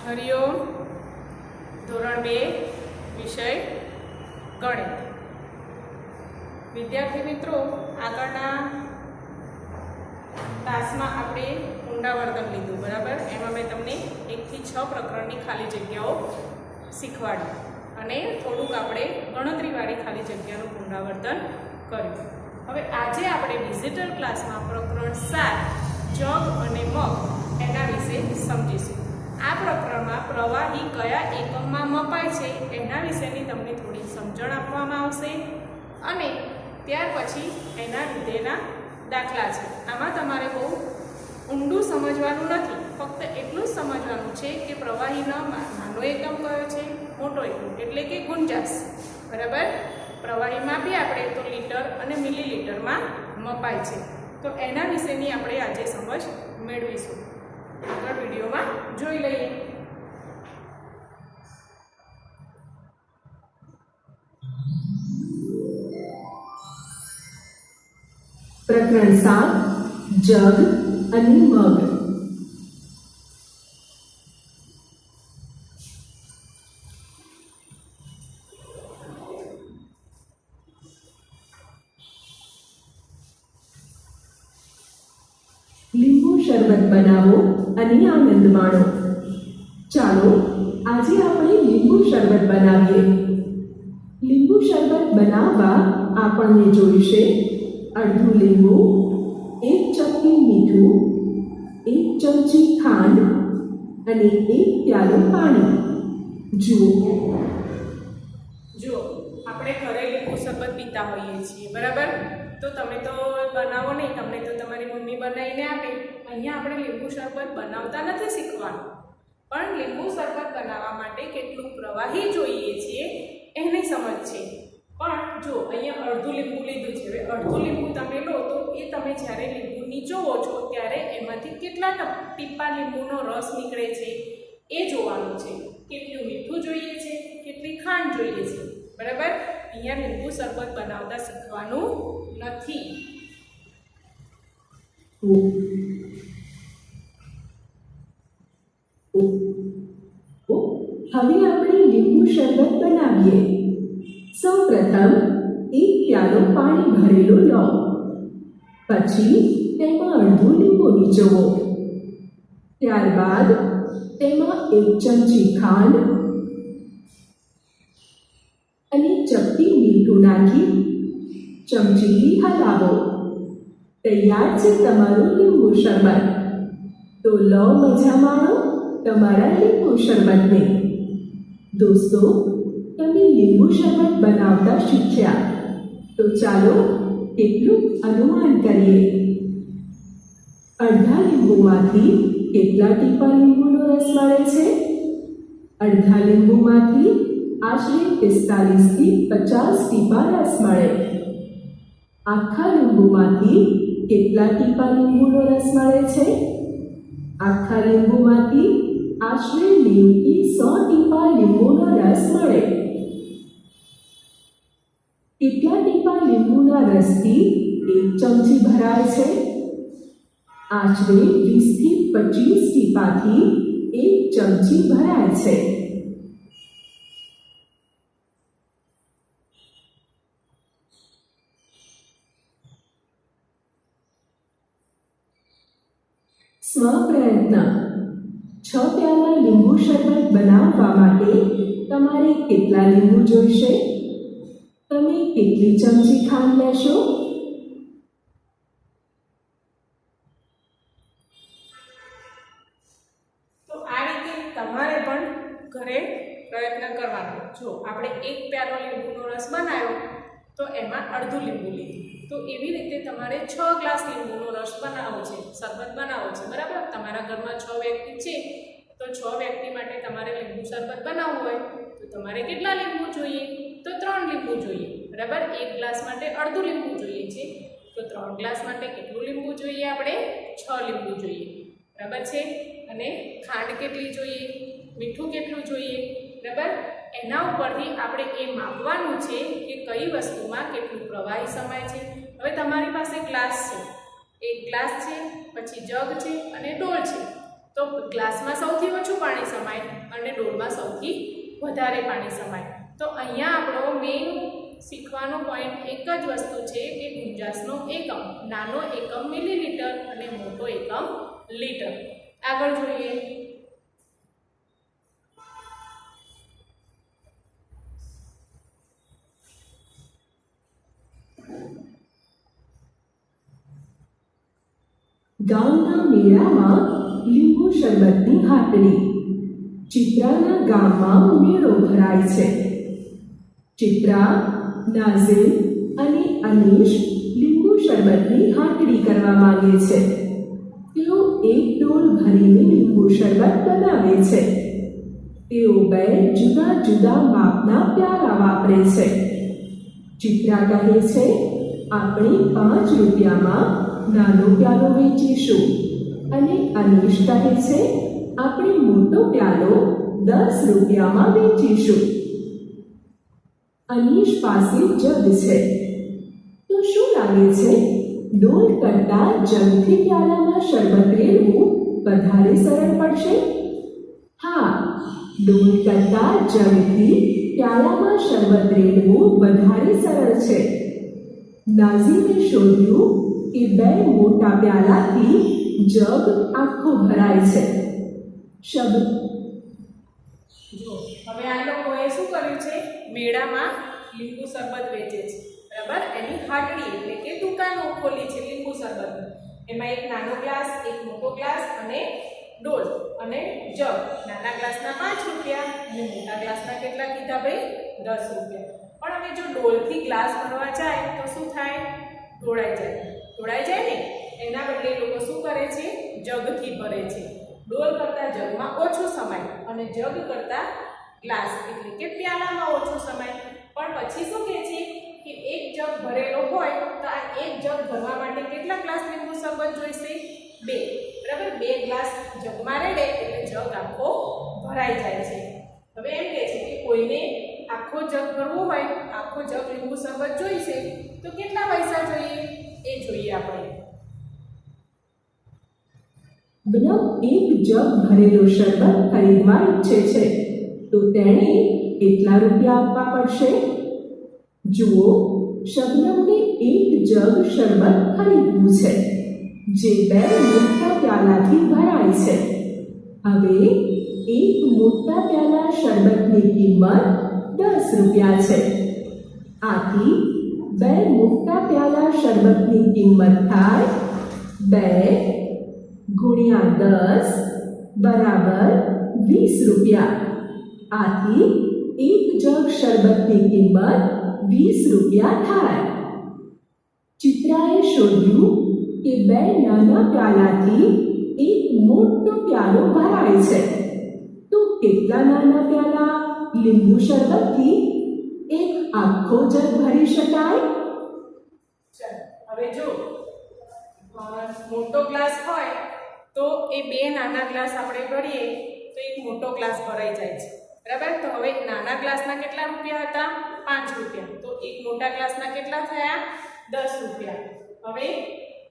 હરિઓમ. ધોરણ 2 વિષય ગણિત. વિદ્યાર્થી મિત્રો, આગળના ક્લાસમાં આપણે પુનરાવર્તન લીધું, બરાબર? એમાં મેં તમને 1 થી 6 પ્રકરણની ખાલી જગ્યાઓ શીખવાડી અને થોડુંક આપણે ગણતરીવાળી ખાલી જગ્યાનું પુનરાવર્તન કર્યું. હવે આજે આપણે ડિજિટલ ક્લાસમાં પ્રકરણ 7 જગ અને મગ એના વિશે સમજીશું. આ પ્રકરણમાં પ્રવાહી કયા એકમમાં મપાય છે એના વિશેની તમને થોડી સમજણ આપવામાં આવશે અને ત્યાર પછી એના લીધેના દાખલા છે. આમાં તમારે બહુ ઊંડું સમજવાનું નથી, ફક્ત એટલું જ સમજવાનું છે કે પ્રવાહીનો નાનો એકમ કયો છે, મોટો એકમ એટલે કે ગુંજાશ, બરાબર? પ્રવાહીમાં બી આપણે તો લીટર અને મિલીલીટરમાં મપાય છે, તો એના વિશેની આપણે આજે સમજ મેળવીશું. આગળ વિડીયોમાં જોઈ લઈએ. પ્રકરણ 7 જગ અને મગ. લીંબુ શરબત બનાવો અને આનંદ માણો. ચાલો આજે આપણે લીંબુ શરબત બનાવીએ. લીંબુ શરબત બનાવવા આપણને જોઈશે અડધું લીંબુ, 1 ચમચી મીઠું, 1 ચમચી ખાંડ અને 1 પ્યાલો પાણી. જો આપણે ઘરે લીંબુ શરબત પીતા હોઈએ છીએ, બરાબર? તો તમે તો બનાવો નહીં, તમને તો તમારી મમ્મી બનાવીને આપે. અહીંયા આપણે લીંબુ શરબત બનાવતા નથી શીખવાનું, પણ લીંબુ શરબત બનાવવા માટે કેટલું પ્રવાહી જોઈએ છે એની સમજ છે. પણ જો અહીંયા અડધું લીંબુ લીધું છે, હવે અડધું લીંબુ તમે લો તો એ તમે જ્યારે લીંબુ નીચોવો છો ત્યારે એમાંથી કેટલા ટીપા લીંબુનો રસ નીકળે છે એ જોવાનું છે. કેટલું મીઠું જોઈએ છે, કેટલી ખાંડ જોઈએ છે, બરાબર? અહીંયા લીંબુ શરબત બનાવતા શીખવાનું નથી. હવે આપણે લીંબુ શરબત બનાવીએ. સૌપ્રથમ 1 પ્યાલો પાણી ભરેલો લો, પછી તેમાં અડધું લીંબુ નીચોવો. ત્યારબાદ તેમાં 1 ચમચી ખાંડ અને ચપટી મીઠું નાખી ચમચીથી હલાવો. તૈયાર છે તમારું લીંબુ શરબત. તો લો, મજા માણો તમારા લીંબુ શરબતને. દોસ્તો, તમે લીંબુ શરબત બનાવતા શીખ્યા, તો ચાલો કેટલું અનુમાન કરીએ. અડધા લીંબુમાંથી કેટલા ટીપા લીંબુનો રસ મળે છે? અડધા લીંબુમાંથી આશરે 45 થી 50 ટીપા રસ મળે. આખા લીંબુમાંથી કેટલા ટીપા લીંબુનો રસ મળે છે? આખા લીંબુમાંથી આશરે 90 થી 100 ટીપા લીંબુનો રસ મળે. કેટલા ટીપા લીંબુના રસથી 1 ચમચી ભરાય છે? આશરે 20 થી 25 ટીપાથી 1 ચમચી ભરાય છે. સ્વપ્રયત્ન. 6 પ્યાલા લીંબુ શરબત બનાવવા માટે તમારે કેટલા લીંબુ જોઈશે? તમે કેટલી ચમચી ખાંડ લેશો? તો આ રીતે તમારે પણ ઘરે પ્રયત્ન કરવાનો. જો આપણે 1 પ્યાલો લીંબુનો રસ બનાવ્યો તો એમાં અડધું લીંબુ લીધું, તો એવી રીતે તમારે 6 ગ્લાસ લીંબુનો રસ બનાવવો છે, શરબત બનાવવો છે, બરાબર? તમારા ઘરમાં 6 વ્યક્તિ છે, તો 6 વ્યક્તિ માટે તમારે લીંબુ શરબત બનાવવું હોય તો તમારે કેટલા લીંબુ જોઈએ? તો 3 લીંબુ જોઈએ, બરાબર? 1 ગ્લાસ માટે અડધું લીંબુ જોઈએ છે, તો 3 ગ્લાસ માટે કેટલું લીંબુ જોઈએ? આપણે 6 લીંબુ જોઈએ, બરાબર છે? અને ખાંડ કેટલી જોઈએ, મીઠું કેટલું જોઈએ, બરાબર? એના ઉપરથી આપણે એ માપવાનું છે કે કઈ વસ્તુમાં કેટલું પ્રવાહી સમાય છે. હવે તમારી પાસે ગ્લાસ છે, એક ગ્લાસ છે, પછી જગ છે અને ડોલ છે, તો ગ્લાસમાં સૌથી ઓછું પાણી સમાય અને ડોલમાં સૌથી વધારે પાણી સમાય. તો અહીંયા આપણો મેઇન શીખવાનો પોઈન્ટ એક જ વસ્તુ છે કે ગુંજાશનો એકમ, નાનો એકમ મિલીલીટર અને મોટો એકમ લીટર. આગળ જોઈએ. ગામના મેળામાં લીંબુ શરબતની હાટડી. ચિત્રાના ગામમાં મેળો ભરાય છે. ચિત્રા, નાઝિમ અને અનીશ લીંબુ શરબતની હાટડી કરવા માંગે છે. તેઓ એક ડોલ ભરીને લીંબુ શરબત બનાવે છે. તેઓ 2 જુદા જુદા માપના પ્યાલા વાપરે છે. ચિત્રા કહે છે, આપણે 5 રૂપિયામાં નાનો પ્યાલો વેચીશું અને અનીશ કહે છે, આપણે મોટો પ્યાલો 10 રૂપિયામાં વેચીશું. અનીશ પાસે જગ છે. તો શું લાગે છે, ડોલ કરતાં જગથી પ્યાલામાં શરબત રેડવું વધારે સરળ પડશે? હા, ડોલ કરતાં જગથી પ્યાલામાં શરબત રેડવું વધારે સરળ છે. નાઝીમે શોધ્યું કે 2 મોટા પ્યાલાથી જગ આખો ભરાય છે. જો હવે આ લોકોએ શું કર્યું છે, મેળામાં લીંબુ શરબત વેચે છે, બરાબર. એની હાટડી એટલે કે દુકાનો ખોલી છે લીંબુ શરબતની. એમાં એક નાનો ગ્લાસ, એક મોટો ગ્લાસ અને ડોલ અને જગ. નાના ગ્લાસના 5 રૂપિયા અને મોટા ગ્લાસના કેટલા કીધા ભાઈ? 10 રૂપિયા. પણ હવે જો ડોલથી ગ્લાસ ભરવા જાય તો શું થાય? ઢોળાઈ જાય ને. એના બદલે લોકો શું કરે છે, જગથી ભરે છે. ડોલ કરતાં જગમાં ઓછું સમાય અને જગ કરતાં ગ્લાસ એટલે કે પ્યાલામાં ઓછું સમાય. પણ પછી શું કહે છે કે એક જગ ભરેલો હોય તો આ એક જગ ભરવા માટે કેટલા ગ્લાસ લીંબુ શરબત જોઈશે? 2. બરાબર. 2 ગ્લાસ જગમાં રેડે એટલે જગ આખો ભરાઈ જાય છે. હવે એમ કહે છે કે કોઈને આખો જગ ભરવો હોય, આખો જગ લીંબુ શરબત જોઈશે તો કેટલા પૈસા જોઈએ એ જોઈએ આપણે. બિના એક જગ ભરેલો શરબત ખરીદવા ઈચ્છે છે તો તેણે કેટલા રૂપિયા આપવા પડશે? જુઓ, શબનમને એક જગ શરબત ખરીદવું છે જે 2 મોટા પ્યાલાથી ભરાય છે. હવે એક મોટા પ્યાલા શરબતની કિંમત 10 રૂપિયા છે. આથી 2 મોટા પ્યાલા શરબતની કિંમત થાય 2 ગુણ્યા 10 બરાબર 20 રૂપિયા. આથી એક જગ શરબતની કિંમત 20 રૂપિયા થાય. ચિત્રાએ શોધ્યું કે 2 નાના પ્યાલાથી એક મોટો પ્યાલો ભરાય છે. તો કેટલા નાના પ્યાલા લીંબુ શરબતથી એક આખો જગ ભરી શકાય? હવે જો મોટો ગ્લાસ હોય તો એ 2 નાના ગ્લાસ આપણે ભરીએ તો એક મોટો ગ્લાસ ભરાઈ જાય છે, બરાબર. તો હવે નાના ગ્લાસના કેટલા રૂપિયા હતા? 5 રૂપિયા. તો એક મોટા ગ્લાસના કેટલા થયા? 10 રૂપિયા. હવે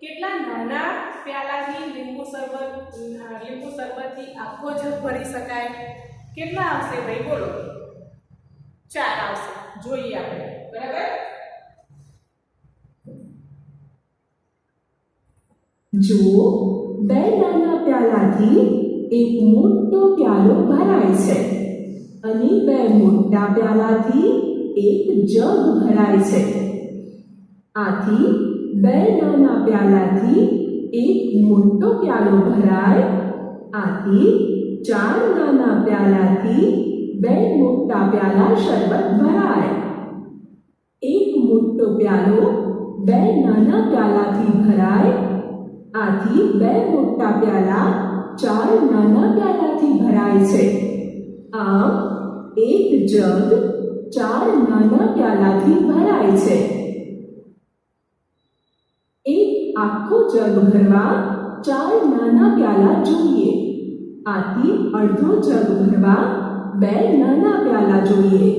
કેટલા નાના પ્યાલાથી લીંબુ શરબતથી આખો જગ ભરી શકાય? કેટલા આવશે ભાઈ? બોલો. 4 આવશે. જોઈએ આપણે, બરાબર. જુઓ, 2 નાના પ્યાલાથી એક મોટો પ્યાલો ભરાય છે અને 2 મોટા પ્યાલાથી એક જગ ભરાય છે. આથી 2 નાના પ્યાલાથી એક મોટો પ્યાલો ભરાય. આથી 4 નાના પ્યાલાથી 2 મોટા પ્યાલા શરબત ભરાય. એક મોટો પ્યાલો 2 નાના પ્યાલાથી ભરાય. આથી 2 મોટા પ્યાલા 4 નાના પ્યાલાથી ભરાય છે. આમ એક જગ 4 નાના પ્યાલાથી ભરાય છે. એક આખો જગ ભરવા 4 નાના પ્યાલા જોઈએ. આથી અડધો જગ ભરવા 2 નાના પ્યાલા જોઈએ.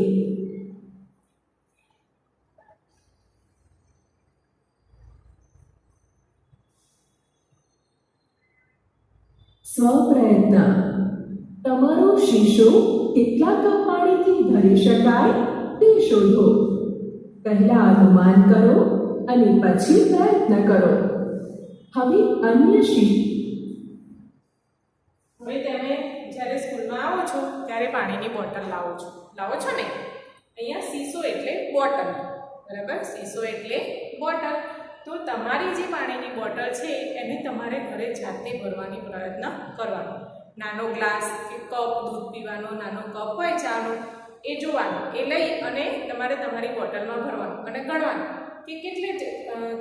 સ્વપ્રયત્ન. તમારો શીશો કેટલા કપ પાણીથી ભરી શકાય તે શોધો. પહેલા અનુમાન કરો અને પછી પ્રયત્ન કરો. હવે અન્ય હવે તમે જ્યારે સ્કૂલમાં આવો છો ત્યારે પાણીની બોટલ લાવો છો ને. અહીંયા શીશો એટલે બોટલ, બરાબર? શીશો એટલે બોટલ. તો તમારી જે પાણીની બોટલ છે એને તમારે ઘરે જાતે ભરવાની પ્રયત્ન કરવાનો. નાનો ગ્લાસ કે કપ, દૂધ પીવાનો નાનો કપ હોય ચાનો, એ જોવાનો, એ લઈ અને તમારે તમારી બોટલમાં ભરવાનું અને ગણવાનું કે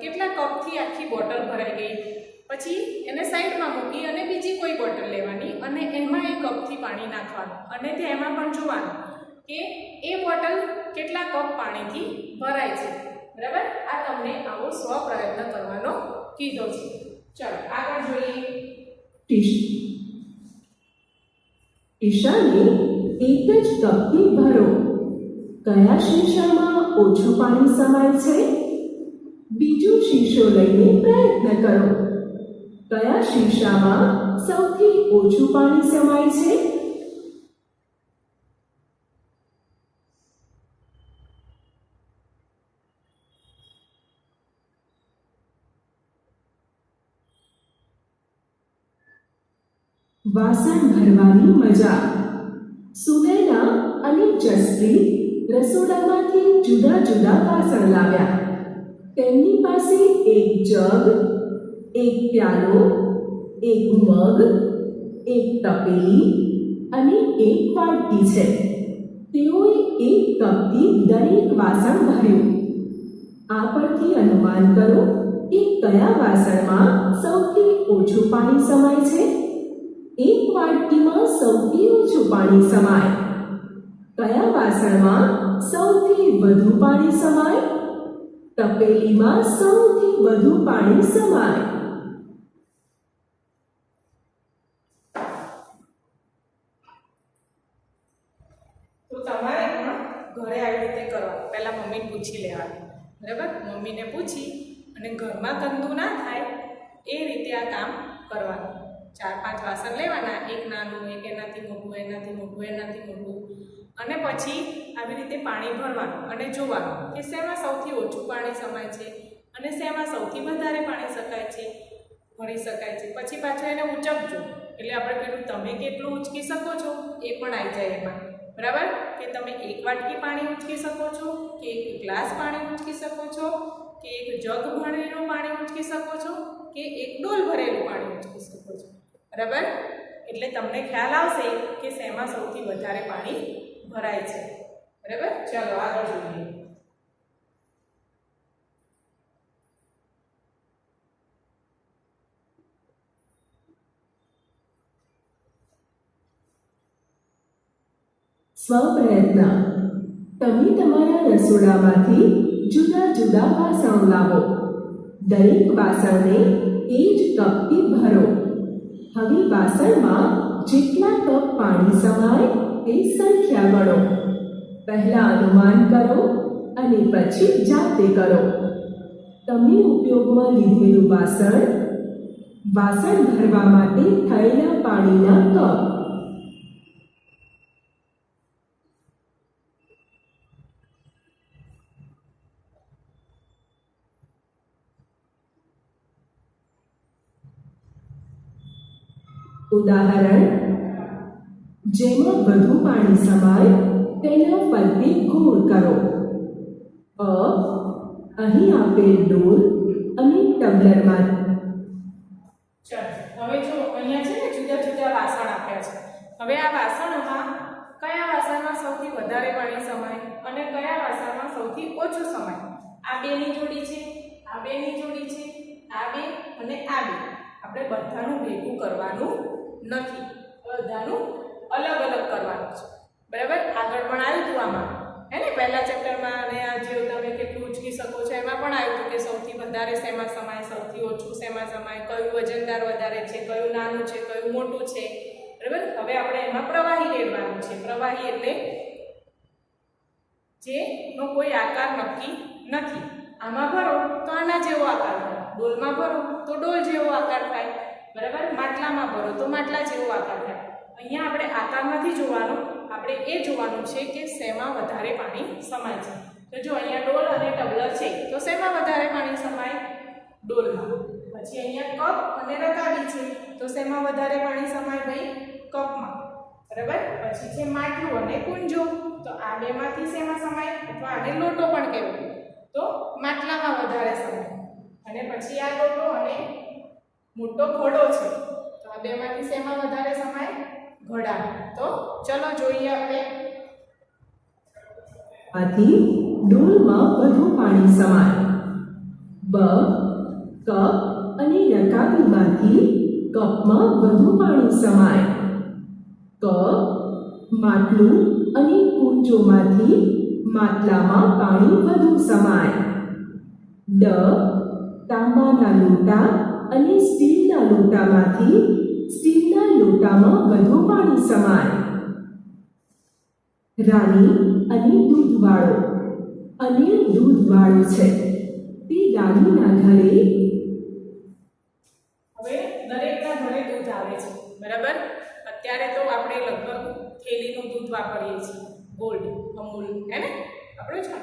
કેટલા કપથી આખી બોટલ ભરાઈ ગઈ. પછી એને સાઈડમાં મૂકી અને બીજી કોઈ બોટલ લેવાની અને એમાં એ કપથી પાણી નાખવાનું અને એમાં પણ જોવાનું કે એ બોટલ કેટલા કપ પાણીથી ભરાય છે, બરાબર? આ તમને આવો સ્વપ્રયત્ન કરવાનો કીધો છે. ચાલો આગળ જોઈએ. ઈશાને એક જ કપથી ભરો. કયા શીશામાં ઓછું પાણી સમાય છે? બીજો શીશો લઈને પ્રયત્ન કરો. કયા શીશામાં સૌથી ઓછું પાણી સમાય છે? વાસણ ભરવાની મજા. સુનૈના અને જસપ્રીત રસોડામાંથી જુદા જુદા વાસણ લાવ્યા. તેમની પાસે એક જગ, એક પ્યાલો, એક મગ, એક તપેલી અને એક વાટકી છે. તેઓએ એક કપથી દરેક વાસણ ભર્યું. આ પરથી અનુમાન કરો કે કયા વાસણમાં સૌથી ઓછું પાણી સમાય છે. એક વાટકીમાં સૌથી ઓછું પાણી સમાય. કયા વાસણમાં સૌથી વધુ પાણી સમાય? તપેલીમાં સૌથી વધુ પાણી સમાય. તો તમારે પણ ઘરે આવી રીતે કરવાનું. પહેલા મમ્મીને પૂછી લેવાનું, બરાબર? મમ્મીને પૂછી અને ઘરમાં ગંદુ ના થાય એ રીતે આ કામ કરવાનું. 4-5 વાસણ લેવાના, એક નાનું, એક એનાથી મોટું, એનાથી મોટું, એનાથી મોટું, અને પછી આવી રીતે પાણી ભરવાનું અને જોવાનું કે શેમાં સૌથી ઓછું પાણી સમાય છે અને શેમાં સૌથી વધારે પાણી ભરી શકાય છે. પછી પાછું એને ઉચકજો એટલે આપણે પેલું તમે કેટલું ઉચકી શકો છો એ પણ આવી જાય એમાં, બરાબર? કે તમે એક વાટકી પાણી ઉચકી શકો છો, કે એક ગ્લાસ પાણી ઉચકી શકો છો, કે એક જગ ભરેલું પાણી ઉચકી શકો છો, કે એક ડોલ ભરેલું પાણી ઉચકી શકો છો, બરાબર? એટલે તમને ખ્યાલ આવશે કે શેમાં સૌથી વધારે પાણી ભરાય છે, બરાબર? ચાલો આગળ જોઈએ. સ્વપ્રયત્ન. તમે તમારા રસોડામાંથી જુદા જુદા વાસણો લાવો. દરેક વાસણને એ જ કપથી ભરો. હવે વાસણમાં જેટલા કપ પાણી સમાય તે સંખ્યા ગણો. પહેલા અનુમાન કરો અને પછી જાતે કરો. તમે ઉપયોગમાં લીધેલું વાસણ ભરવા માટે થયેલા પાણીના કપ. ઉદાહરણ: જેમાં વધુ પાણી સમાય તેના ફરતે ગોળ કરો. અહીં આપેલ ડોલ અને ટમ્બલરમાં. ચાલો હવે જો અહીંયા છે ને જુદા જુદા વાસણ આપ્યા છે. હવે આ વાસણોમાં કયા વાસણમાં સૌથી વધારે પાણી સમાય અને કયા વાસણમાં સૌથી ઓછું સમાય. આ બેની જોડી છે, આ બેની જોડી છે, આ બે અને આ બે. આપણે બધાનું ભેગું કરવાનું નથી, બધાનું અલગ અલગ કરવાનું છે, બરાબર? આગળ પણ આવ્યું હતું આમાં, હે ને? પહેલા ચેપ્ટરમાં અને આ જે તમે કેટલું ઉચકી શકો છો એમાં પણ આવ્યું હતું કે સૌથી વધારે શેમાં સમાય, સૌથી ઓછું શેમાં સમાય, કયું વજનદાર વધારે છે, કયું નાનું છે, કયું મોટું છે, બરાબર? હવે આપણે એમાં પ્રવાહી રેડવાનું છે. પ્રવાહી એટલે જેનો કોઈ આકાર નક્કી નથી. આમાં ભરો તો આના જેવો આકાર થાય, ડોલમાં ભરો તો ડોલ જેવો આકાર થાય, બરાબર, માટલામાં ભરો તો માટલા જેવો આકાર થાય. અહીંયા આપણે આકાર નથી જોવાનો, આપણે એ જોવાનું છે કે શેમાં વધારે પાણી સમાય છે. તો જો અહીંયા ડોલ અને ટબલર છે તો શેમાં વધારે પાણી સમાય? ડોલમાં. પછી અહીંયા કપ અને રકાબી છે તો શેમાં વધારે પાણી સમાય ભાઈ? કપમાં. બરાબર. પછી છે માટલું અને કુંજો, તો આ બેમાંથી શેમાં સમાય? અથવા આને લોટો પણ કહેવાય, તો માટલામાં વધારે સમાય. અને પછી આ લોટો અને મોટો ઘડો છે તો આ બેમાંથી શેમાં વધારે સમાય? ઘડા. તો ચલો જોઈએ આપણે. આથી ડોલમાં વધુ પાણી સમાય. બ કપ અને રકાબીમાંથી કપમાં વધુ પાણી સમાય. ક માટલું અને કુંજોમાંથી માટલામાં પાણી વધુ સમાય. ડ તાંબાના લોટા અને સ્ટીલના લોટામાંથી સ્ટીલના લોટામાં વધુ પાણી સમાય. રાની અને દૂધવાળો. અનિલ દૂધવાળો છે, તે રાનીના ઘરે. હવે દરેકના ઘરે દૂધ આવે છે, બરાબર. અત્યારે તો આપણે લગભગ થેલીનું દૂધ વાપરીએ છીએ, ગોલ્ડ અમૂલ, હે ને આપણું છે.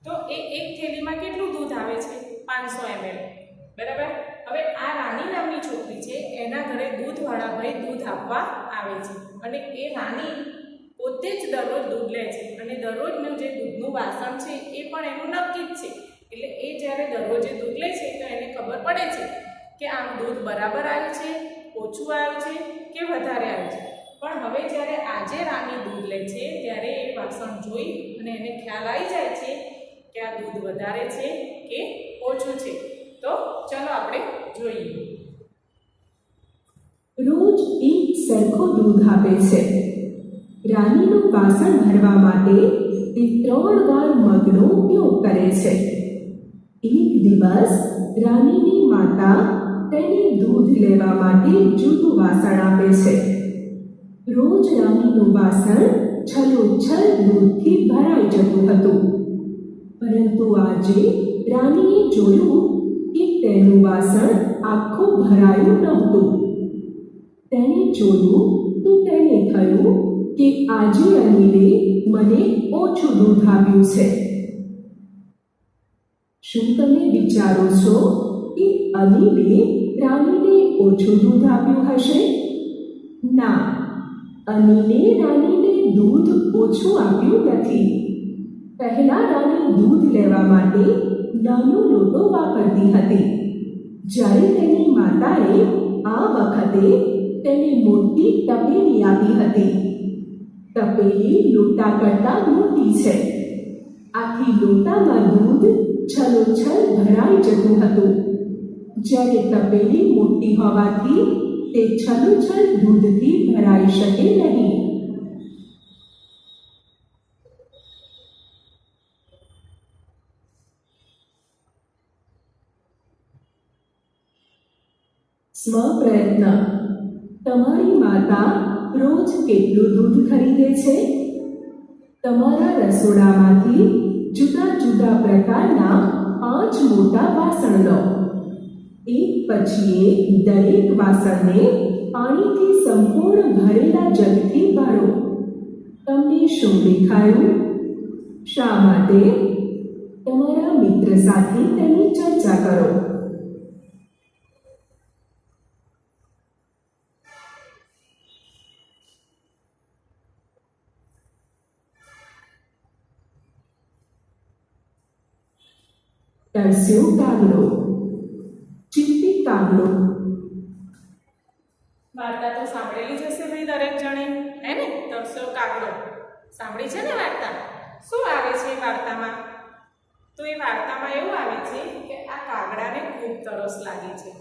તો એ એક થેલીમાં કેટલું દૂધ આવે છે? 500 ml, બરાબર. હવે આ રાની નામની છોકરી છે, એના ઘરે દૂધવાળા ભાઈ દૂધ આપવા આવે છે અને એ રાની પોતે જ દરરોજ દૂધ લે છે અને દરરોજનું જે દૂધનું વાસણ છે એ પણ એનું નક્કી જ છે. એટલે એ જ્યારે દરરોજે દૂધ લે છે તો એને ખબર પડે છે કે આમ દૂધ બરાબર આવ્યું છે, ઓછું આવ્યું છે કે વધારે આવ્યું છે. પણ હવે જ્યારે આજે રાની દૂધ લે છે ત્યારે એ વાસણ જોઈ અને એને ખ્યાલ આવી જાય છે કે આ દૂધ વધારે છે કે ઓછું છે. તો ચલો આપણે જોઈએ. રોજ એક સરખું દૂધ આપે છે. રાનીનું વાસણ ભરવા માટે તે 3 વાર મગનો ઉપયોગ કરે છે. એક દિવસ રાનીની માતા તેને દૂધ લેવા માટે જૂનું વાસણ આપે છે. રોજ રાનીનું વાસણ છલોછલ દૂધથી ભરાઈ જતું હતું, પરંતુ આજે રાનીએ જોયું કે તેનું વાસણ આખું ભરાયું નહોતું. તેણે જોયું તો તેને થયું કે આજે અનિલે મને ઓછું દૂધ આપ્યું છે. શું તમે વિચારો છો કે અનિલે રાનીને ઓછું દૂધ આપ્યું હશે? ના, અનિલે રાનીને દૂધ ઓછું આપ્યું નથી. પહેલા રાની દૂધ લેવા માટે નાનો લોટો વાપરતી હતી, જ્યારે તેની માતાએ આ વખતે તેને મોટી તપેલી આપી હતી. તપેલી લોટા કરતાં મોટી છે, આથી લોટામાં દૂધ છલોછલ ભરાઈ જતું હતું. જ્યારે તપેલી મોટી હોવાથી તે છલોછલ દૂધથી ભરાઈ શકે નહીં. સ્વપ્રયત્ન. તમારી માતા રોજ કેટલું દૂધ ખરીદે છે? તમારા રસોડામાંથી જુદા જુદા પ્રકારના 5 મોટા વાસણ લો. એક પછી એક દરેક વાસણને પાણીથી સંપૂર્ણ ભરેલા જગથી ભરો. તમને શું દેખાયું? શા માટે? તમારા મિત્ર સાથે તેની ચર્ચા કરો. તરસ્યો કાગડો. ચિંતિત કાગડો. વાર્તા તો સાંભળેલી જ હશે ભાઈ દરેક જણે, હે ને? તરસ્યો કાગડો સાંભળી છે ને વાર્તા? શું આવે છે એ વાર્તામાં? તો એ વાર્તામાં એવું આવે છે કે આ કાગડાને ખૂબ તરસ લાગી છે.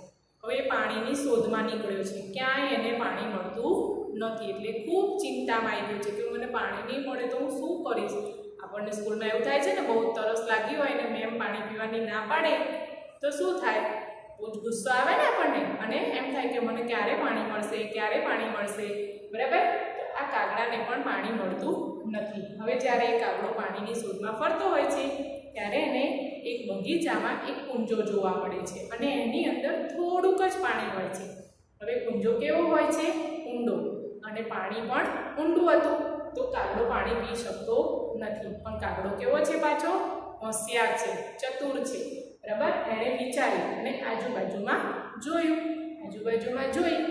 હવે પાણીની શોધમાં નીકળ્યો છે, ક્યાંય એને પાણી મળતું નથી, એટલે ખૂબ ચિંતામાં આવી ગયો છે કે મને પાણી નહીં મળે તો હું શું કરીશ. આપણને સ્કૂલમાં એવું થાય છે ને, બહુ તરસ લાગી હોય ને મેમ પાણી પીવાની ના પાડે તો શું થાય? બહુ જ ગુસ્સો આવે ને આપણને, અને એમ થાય કે મને ક્યારે પાણી મળશે, ક્યારે પાણી મળશે, બરાબર. તો આ કાગડાને પણ પાણી મળતું નથી. હવે જ્યારે એ કાગડો પાણીની શોધમાં ફરતો હોય છે ત્યારે એને એક બગીચામાં એક કુંજો જોવા મળે છે અને એની અંદર થોડુંક જ પાણી હોય છે. હવે કુંજો કેવો હોય છે? ઊંડો, અને પાણી પણ ઊંડું હતું તો કાગડો પાણી પી શકતો નથી. પણ કાગડો કેવો છે? પાછો હોશિયાર છે, ચતુર છે, બરાબર. એણે વિચાર્યું અને આજુબાજુમાં જોઈ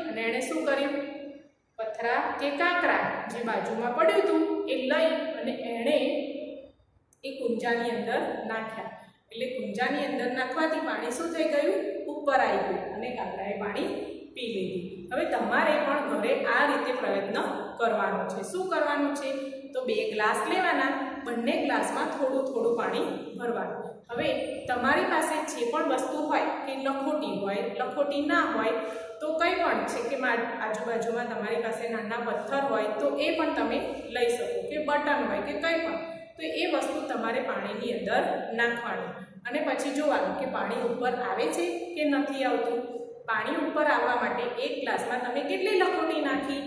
અને એણે શું કર્યું? પથરા કે કાંકરા જે બાજુમાં પડ્યું હતું એ લઈ અને એણે એ કુંજાની અંદર નાખ્યા. એટલે કુંજાની અંદર નાખવાથી પાણી શું થઈ ગયું? ઉપર આવી ગયું અને કાગડાએ પાણી પી લીધું. હવે તમારે પણ ઘરે આ રીતે પ્રયત્ન કરવાનો છે. શું કરવાનું છે? તો 2 ગ્લાસ લેવાના, બંને ગ્લાસમાં થોડું થોડું પાણી ભરવાનું. હવે તમારી પાસે જે પણ વસ્તુ હોય કે લખોટી ના હોય તો કંઈ પણ છે કે આજુબાજુમાં તમારી પાસે નાના પથ્થર હોય તો એ પણ તમે લઈ શકો, કે બટન હોય કે કંઈ પણ, તો એ વસ્તુ તમારે પાણીની અંદર નાખવાની અને પછી જોવાનું કે પાણી ઉપર આવે છે કે નથી આવતું. પાણી ઉપર આવવા માટે 1 ગ્લાસમાં તમે કેટલી લખોટી નાખી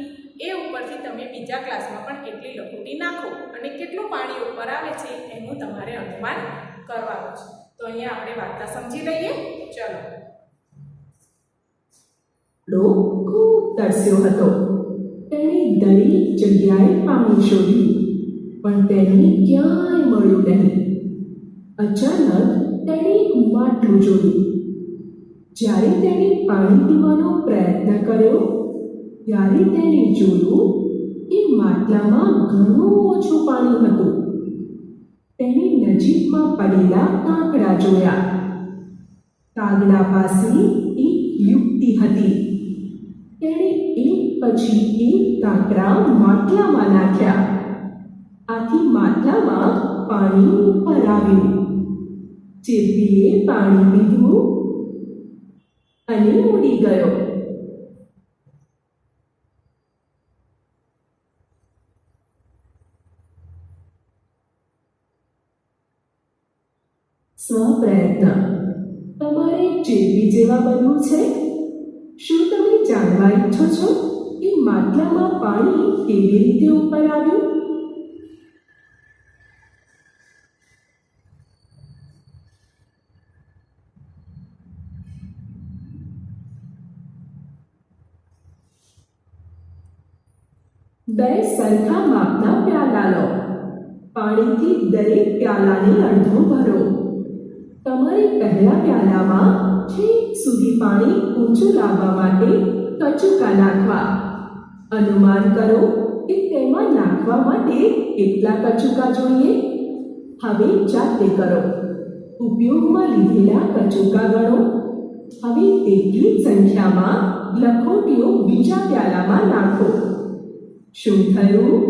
એ ઉપરથી તમે બીજા ગ્લાસમાં પણ એટલી લખોટી નાખો અને કેટલું પાણી ઉપર આવે છે એનું તમારે અનુમાન કરવાનું છે. તો અહીંયા આપણે વાર્તા સમજી લઈએ. ચલો. કાગડો ખૂબ તરસ્યો હતો. તેણે દરેક જગ્યાએ પાણી શોધ્યું પણ તેને ક્યાંય મળ્યું નહીં. અચાનક તેણે એક માટલું જોયું. જ્યારે તેણે પાણી પીવાનો પ્રયત્ન કર્યો ત્યારે તેણે જોયું કે માટલામાં ઘણું ઓછું પાણી હતું. તેણે નજીકમાં પડેલા કાંકરા જોયા. કાગડા પાસે એક યુક્તિ હતી. તેણે એક પછી એક કાંકરા માટલામાં નાખ્યા. આથી માટલામાં પાણી ઉપર આવ્યું. ચીરપીએ પાણી પીધું અને ઉડી ગયો. સ્વપ્રયત્ન. તમારે ચીરપી જેવા બનવું છે? શું તમે જાણવા ઈચ્છો છો કે માટલામાં પાણી કેવી રીતે ઉપર આવ્યું? બે સરખા માપના પ્યાલા લો. પાણીથી દરેક પ્યાલાને અડધો ભરો. તમારે પહેલા પ્યાલામાં છેક સુધી પાણી ઊંચું લાવવા માટે કચુકા નાખવા. અનુમાન કરો કે તેમાં નાખવા માટે કેટલા કચુકા જોઈએ. હવે જાતે કરો. ઉપયોગમાં લીધેલા કચુકા ગણો. હવે તેટલી સંખ્યામાં લખોટીઓ બીજા પ્યાલામાં નાખો. શું થયું?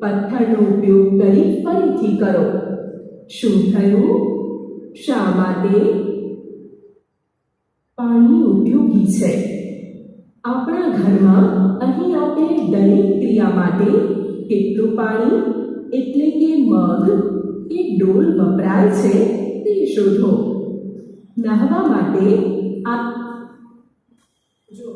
પથ્થરનો ઉપયોગ કરી ફરીથી કરો. શું થયું? શા માટે? પાણી ઉપયોગી છે. આપણા ઘરમાં અહીં આપેલ દરેક ક્રિયા માટે કેટલું પાણી એટલે કે મગ કે ડોલ વપરાય છે તે શોધો. નહાવા માટે જો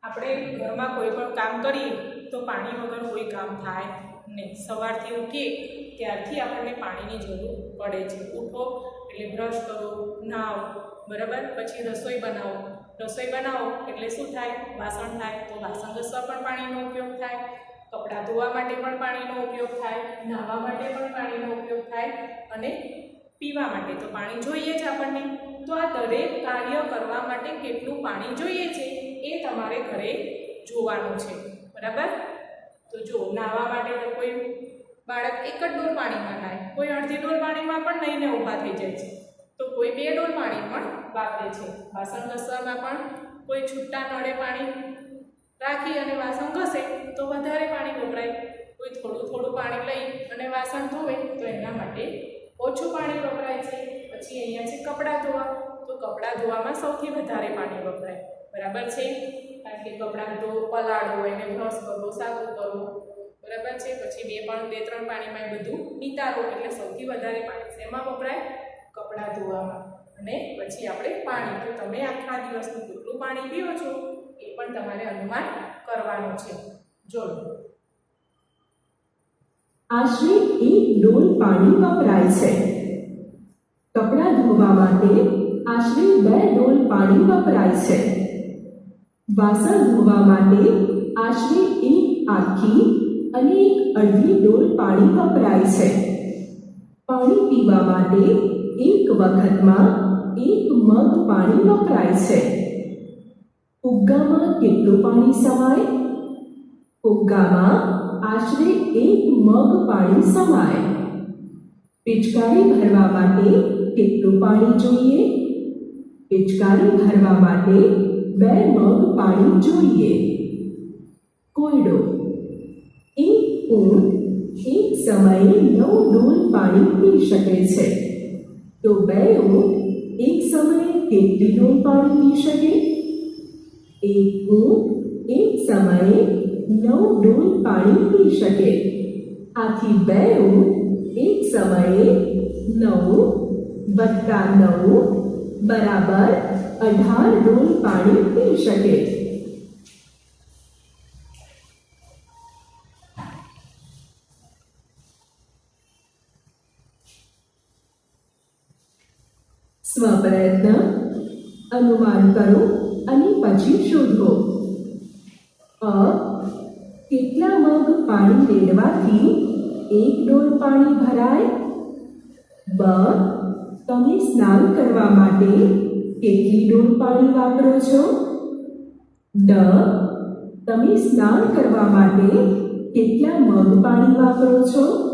આપણે ઘરમાં કોઈ પણ કામ કરીએ તો પાણી વગર કોઈ કામ થાય નહીં. સવારથી ઉઠીએ ત્યારથી આપણને પાણીની જરૂર પડે છે. ઉઠો એટલે બ્રશ કરો, નહાવો, બરાબર, પછી રસોઈ બનાવો એટલે શું થાય? વાસણ થાય, તો વાસણ ઘસવા પણ પાણીનો ઉપયોગ થાય, કપડાં ધોવા માટે પણ પાણીનો ઉપયોગ થાય, નહાવા માટે પણ પાણીનો ઉપયોગ થાય અને પીવા માટે તો પાણી જોઈએ જ આપણને. તો આ દરેક કાર્ય કરવા માટે કેટલું પાણી જોઈએ છે એ તમારે ઘરે જોવાનું છે, બરાબર. તો જો નાહવા માટે તો કોઈ બાળક 1 જ ડોલ પાણીમાં નાય, કોઈ અડધી ડોલ પાણીમાં પણ નહીને ઊભા થઈ જાય છે, તો કોઈ 2 ડોલ પાણી પણ વાપરે છે. વાસણ ઘસવામાં પણ કોઈ છૂટા નળે પાણી રાખી અને વાસણ ઘસે તો વધારે પાણી વપરાય. કોઈ થોડું પાણી લઈ અને વાસણ ધોવે તો એના માટે ઓછું પાણી વપરાય છે. પછી અહીંયા છે કપડાં ધોવા, તો કપડાં ધોવામાં સૌથી વધારે પાણી વપરાય, બરાબર છે. કારણ કે કપડાં પલાળો, એને બ્રશ કરવો, સાબુ કરવો, બરાબર છે. પછી 2-3 પાણીમાં એ બધું નિતારો એટલે સૌથી વધારે પાણી શેમાં વપરાય? કપડાં ધોવામાં. અને પછી આપણે પાણી, તો તમે આખા દિવસનું કેટલું પાણી પીવો છો એ પણ તમારે અનુમાન કરવાનું છે. જોડો. આશરે 1 ડોલ પાણી વપરાય છે. કપડાં ધોવા માટે આશરે 2 ડોલ પાણી વપરાય છે. વાસણ ધોવા માટે આશરે 1 આખી અને 1 અડધી ડોલ પાણી વપરાય છે. પાણી પીવા માટે એક વખતમાં 1 મગ પાણી વપરાય છે. ફુગ્ગામાં કેટલું પાણી સમાય? ફુગ્ગામાં આશરે 1 મગ પાણી સમાય. પિચકારી ભરવા માટે કેટલું પાણી જોઈએ? પિચકારી ભરવા માટે 2 મગ પાણી જોઈએ. કોયડો. એક ઊંટ એક સમયે 9 ડોલ પાણી પી શકે છે. તો 2 ઊંટ એક સમયે કેટલી ડોલ પાણી પી શકે? એક ઊંટ એક સમયે 9 ડોલ પાણી પી શકે. આથી 2 ઊંટ એક સમયે 9 વત્તા 9 બરાબર 18 ડોલ પાણી પી શકે. સ્વપ્રયત્ન અનુમાન કરો અને પછી શોધો. અ. કેટલા મગ પાણી રેડવાથી 1 ડોલ પાણી ભરાય? બ. તમે સ્નાન કરવા માટે કેટલી ડોલ પાણી વાપરો છો? ડ. તમે સ્નાન કરવા માટે કેટલા મગ પાણી વાપરો છો?